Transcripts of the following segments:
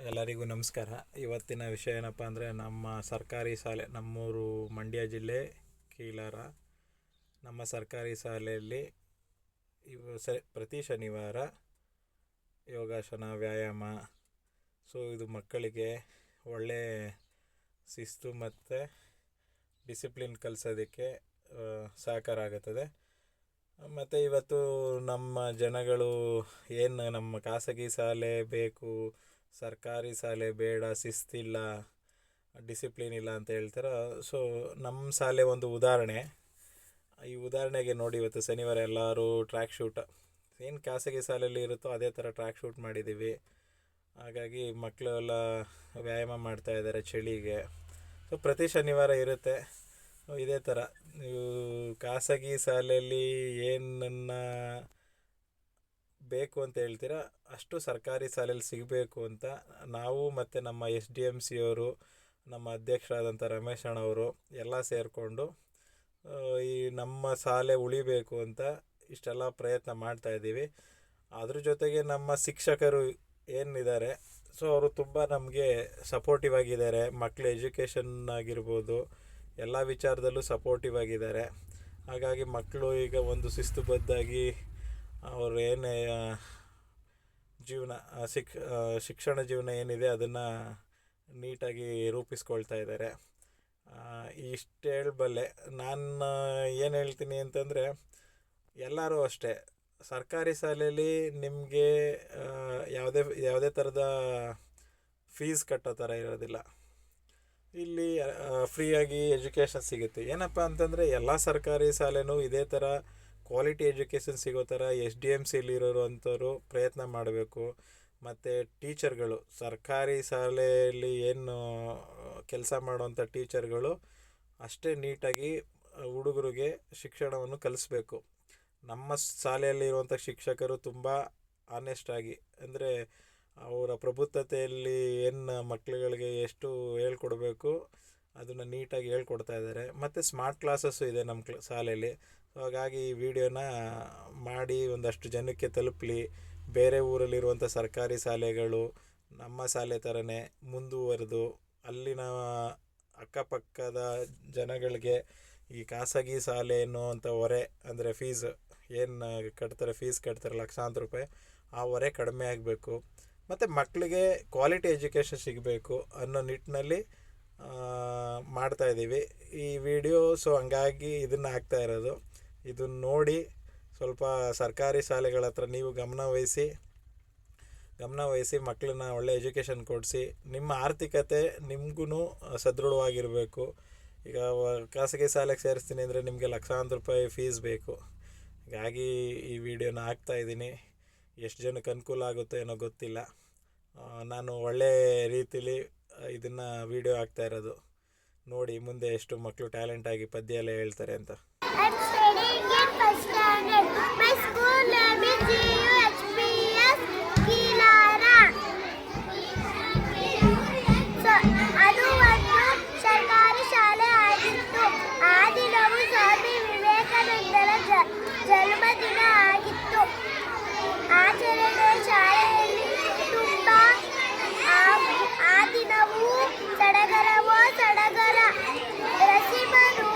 ಎಲ್ಲರಿಗೂ ನಮಸ್ಕಾರ. ಇವತ್ತಿನ ವಿಷಯ ಏನಪ್ಪ ಅಂದರೆ, ನಮ್ಮ ಸರ್ಕಾರಿ ಶಾಲೆ, ನಮ್ಮೂರು ಮಂಡ್ಯ ಜಿಲ್ಲೆ ಕೀಲಾರ. ನಮ್ಮ ಸರ್ಕಾರಿ ಶಾಲೆಯಲ್ಲಿ ಪ್ರತಿ ಶನಿವಾರ ಯೋಗಾಸನ, ವ್ಯಾಯಾಮ, ಇದು ಮಕ್ಕಳಿಗೆ ಒಳ್ಳೆ ಶಿಸ್ತು ಮತ್ತು ಡಿಸಿಪ್ಲಿನ್ ಕಲಿಸೋದಕ್ಕೆ ಸಹಕಾರ ಆಗುತ್ತದೆ. ಮತ್ತು ಇವತ್ತು ನಮ್ಮ ಜನಗಳು ಏನು ನಮ್ಮ ಖಾಸಗಿ ಶಾಲೆ ಬೇಕು, ಸರ್ಕಾರಿ ಶಾಲೆ ಬೇಡ, ಶಿಸ್ತಿಲ್ಲ, ಡಿಸಿಪ್ಲಿನ್ ಇಲ್ಲ ಅಂತ ಹೇಳ್ತಾರೆ. ನಮ್ಮ ಶಾಲೆ ಒಂದು ಉದಾಹರಣೆ. ಈ ಉದಾಹರಣೆಗೆ ನೋಡಿ, ಇವತ್ತು ಶನಿವಾರ ಎಲ್ಲರೂ ಟ್ರ್ಯಾಕ್ ಶೂಟ್ ಏನು ಖಾಸಗಿ ಶಾಲೆಯಲ್ಲಿ ಇರುತ್ತೋ ಅದೇ ಥರ ಟ್ರ್ಯಾಕ್ ಶೂಟ್ ಮಾಡಿದ್ದೀವಿ. ಹಾಗಾಗಿ ಮಕ್ಕಳು ಎಲ್ಲ ವ್ಯಾಯಾಮ ಮಾಡ್ತಾಯಿದ್ದಾರೆ ಚಳಿಗೆ. ಪ್ರತಿ ಶನಿವಾರ ಇರುತ್ತೆ. ಇದೇ ಥರ ನೀವು ಖಾಸಗಿ ಶಾಲೆಯಲ್ಲಿ ಏನನ್ನು ಬೇಕು ಅಂತ ಹೇಳ್ತೀರಾ ಅಷ್ಟು ಸರ್ಕಾರಿ ಶಾಲೆಯಲ್ಲಿ ಸಿಗಬೇಕು ಅಂತ ನಾವು ಮತ್ತು ನಮ್ಮ SDMC ಅವರು, ನಮ್ಮ ಅಧ್ಯಕ್ಷರಾದಂಥ ರಮೇಶ್ ಅಣ್ಣವರು ಎಲ್ಲ ಸೇರಿಕೊಂಡು ಈ ನಮ್ಮ ಶಾಲೆ ಉಳಿಬೇಕು ಅಂತ ಇಷ್ಟೆಲ್ಲ ಪ್ರಯತ್ನ ಮಾಡ್ತಾಯಿದ್ದೀವಿ. ಅದ್ರ ಜೊತೆಗೆ ನಮ್ಮ ಶಿಕ್ಷಕರು ಏನಿದ್ದಾರೆ ಅವರು ತುಂಬ ನಮಗೆ ಸಪೋರ್ಟಿವ್ ಆಗಿದ್ದಾರೆ. ಮಕ್ಕಳ ಎಜುಕೇಷನ್ ಆಗಿರ್ಬೋದು, ಎಲ್ಲ ವಿಚಾರದಲ್ಲೂ ಸಪೋರ್ಟಿವ್ ಆಗಿದ್ದಾರೆ. ಹಾಗಾಗಿ ಮಕ್ಕಳು ಈಗ ಒಂದು ಶಿಸ್ತುಬದ್ಧಾಗಿ ಅವರು ಏನೇ ಜೀವನ ಶಿಕ್ಷಣ ಜೀವನ ಏನಿದೆ ಅದನ್ನು ನೀಟಾಗಿ ರೂಪಿಸ್ಕೊಳ್ತಾ ಇದ್ದಾರೆ. ಇಷ್ಟು ಹೇಳಬಲ್ಲೆ. ನಾನು ಏನು ಹೇಳ್ತೀನಿ ಅಂತಂದರೆ, ಎಲ್ಲರೂ ಅಷ್ಟೇ, ಸರ್ಕಾರಿ ಶಾಲೆಯಲ್ಲಿ ನಿಮಗೆ ಯಾವುದೇ ಥರದ ಫೀಸ್ ಕಟ್ಟೋ ಥರ ಇರೋದಿಲ್ಲ. ಇಲ್ಲಿ ಫ್ರೀಯಾಗಿ ಎಜುಕೇಷನ್ ಸಿಗುತ್ತೆ. ಏನಪ್ಪ ಅಂತಂದರೆ, ಎಲ್ಲ ಸರ್ಕಾರಿ ಶಾಲೆನೂ ಇದೇ ಥರ ಕ್ವಾಲಿಟಿ ಎಜುಕೇಷನ್ ಸಿಗೋ ಥರ SDMCಲಿರೋರು ಅಂಥವ್ರು ಪ್ರಯತ್ನ ಮಾಡಬೇಕು. ಮತ್ತು ಟೀಚರ್ಗಳು, ಸರ್ಕಾರಿ ಶಾಲೆಯಲ್ಲಿ ಏನು ಕೆಲಸ ಮಾಡುವಂಥ ಟೀಚರ್ಗಳು ಅಷ್ಟೇ ನೀಟಾಗಿ ಹುಡುಗರಿಗೆ ಶಿಕ್ಷಣವನ್ನು ಕಲಿಸ್ಬೇಕು. ನಮ್ಮ ಶಾಲೆಯಲ್ಲಿರುವಂಥ ಶಿಕ್ಷಕರು ತುಂಬ ಆನೆಸ್ಟಾಗಿ, ಅಂದರೆ ಅವರ ಪ್ರಬುದ್ಧತೆಯಲ್ಲಿ ಏನು ಮಕ್ಕಳುಗಳಿಗೆ ಎಷ್ಟು ಹೇಳ್ಕೊಡ್ಬೇಕು ಅದನ್ನು ನೀಟಾಗಿ ಹೇಳ್ಕೊಡ್ತಾ ಇದ್ದಾರೆ. ಮತ್ತು ಸ್ಮಾರ್ಟ್ ಕ್ಲಾಸಸ್ಸು ಇದೆ ನಮ್ಮ ಶಾಲೆಯಲ್ಲಿ. ಹಾಗಾಗಿ ಈ ವಿಡಿಯೋನ ಮಾಡಿ ಒಂದಷ್ಟು ಜನಕ್ಕೆ ತಲುಪಲಿ. ಬೇರೆ ಊರಲ್ಲಿರುವಂಥ ಸರ್ಕಾರಿ ಶಾಲೆಗಳು ನಮ್ಮ ಶಾಲೆ ಥರನೇ ಮುಂದುವರೆದು ಅಲ್ಲಿನ ಅಕ್ಕಪಕ್ಕದ ಜನಗಳಿಗೆ ಈ ಖಾಸಗಿ ಶಾಲೆ ಅನ್ನುವಂಥ ಹೊರೆ, ಅಂದರೆ ಫೀಸ್ ಏನು ಫೀಸ್ ಕಟ್ತಾರೆ ಲಕ್ಷಾಂತರ ರೂಪಾಯಿ, ಆ ಹೊರೆ ಕಡಿಮೆ ಆಗಬೇಕು. ಮತ್ತು ಮಕ್ಕಳಿಗೆ ಕ್ವಾಲಿಟಿ ಎಜುಕೇಷನ್ ಸಿಗಬೇಕು ಅನ್ನೋ ನಿಟ್ಟಿನಲ್ಲಿ ಮಾಡ್ತಾಯಿದ್ದೀವಿ ಈ ವಿಡಿಯೋ. ಹಂಗಾಗಿ ಇದನ್ನು ಆಗ್ತಾ ಇರೋದು. ಇದನ್ನು ನೋಡಿ ಸ್ವಲ್ಪ ಸರ್ಕಾರಿ ಶಾಲೆಗಳ ಹತ್ರ ನೀವು ಗಮನ ವಹಿಸಿ ಮಕ್ಕಳನ್ನ ಒಳ್ಳೆ ಎಜುಕೇಷನ್ ಕೊಡಿಸಿ. ನಿಮ್ಮ ಆರ್ಥಿಕತೆ ನಿಮಗೂ ಸದೃಢವಾಗಿರಬೇಕು. ಈಗ ಖಾಸಗಿ ಶಾಲೆಗೆ ಸೇರಿಸ್ತೀನಿ ಅಂದರೆ ನಿಮಗೆ ಲಕ್ಷಾಂತರ ರೂಪಾಯಿ ಫೀಸ್ ಬೇಕು. ಹೀಗಾಗಿ ಈ ವಿಡಿಯೋನ ಹಾಕ್ತಾಯಿದ್ದೀನಿ. ಎಷ್ಟು ಜನಕ್ಕೆ ಅನುಕೂಲ ಆಗುತ್ತೋ ಏನೋ ಗೊತ್ತಿಲ್ಲ. ನಾನು ಒಳ್ಳೆ ರೀತಿಲಿ ಇದನ್ನು ವಿಡಿಯೋ ಹಾಕ್ತಾ ಇರೋದು. ನೋಡಿ ಮುಂದೆ ಎಷ್ಟು ಮಕ್ಕಳು ಟ್ಯಾಲೆಂಟಾಗಿ ಪದ್ಯ ಎಲ್ಲ ಹೇಳ್ತಾರೆ ಅಂತ. My school name is GUHPS Kilara. ಅದು ಒಂದು ಸರ್ಕಾರಿ ಶಾಲೆ ಆಗಿತ್ತು. ಆ ದಿನವು ಸ್ವಾಮಿ ವಿವೇಕಾನಂದರ ಜನ್ಮದಿನ ಆಗಿತ್ತು. ಆಚರಣೆ ಶಾಲೆಯಲ್ಲಿ ತುಂಬ ಆ ದಿನವೂ ಸಡಗರವೋ ಸಡಗರ. ರಸಿಮನು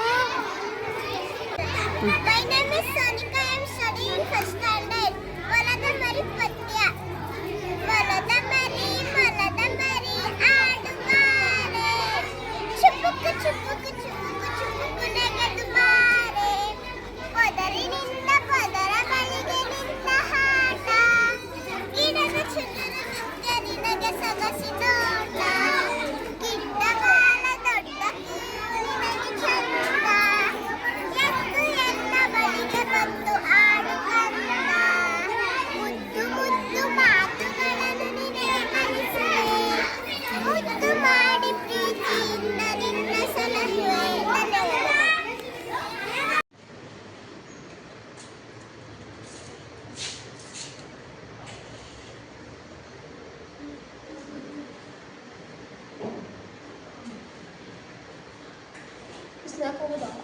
My name is Sonika. I am studying first standard. ಹೊಲದ ಮರಿ ಪದ್ಯ. ಹೊಲದ ಮರಿ ಆಡುತ್ತಾರೆ, ಚುಪ್ಪುಕು ಚುಪ್ಪುಕು ಚುಪ್ಪುಕು ಚುಪ್ಪುಕು ನೆಗೆದು ಬಾರೆ. ಪೊದರಿನಿಂದ ಪೊದರ ಬಳಿಗೆ ನಿಂತ ಹಾಟ, ಗಿಡದ ಚುರುರು ಮುಖ್ಯ ನಿನಗೆ ಸೊಗಸಿನೋಟ. ಗಿಡ್ಡ ಬಾಲ ದೊಡ್ಡ ನಿನಗೆ ಚಂದ, ಬಂದು ಆಡು ಕಂದ. ಮುದ್ದು ಮುದ್ದು ಮಾತುಗಳನ್ನು ನಿನಗೆ ಕಲಿಸುವೆ, ಮುದ್ದು ಮಾಡಿ ಪ್ರೀತಿಯಿಂದ ನಿನ್ನ ಸಲಹುವೆ. Snap over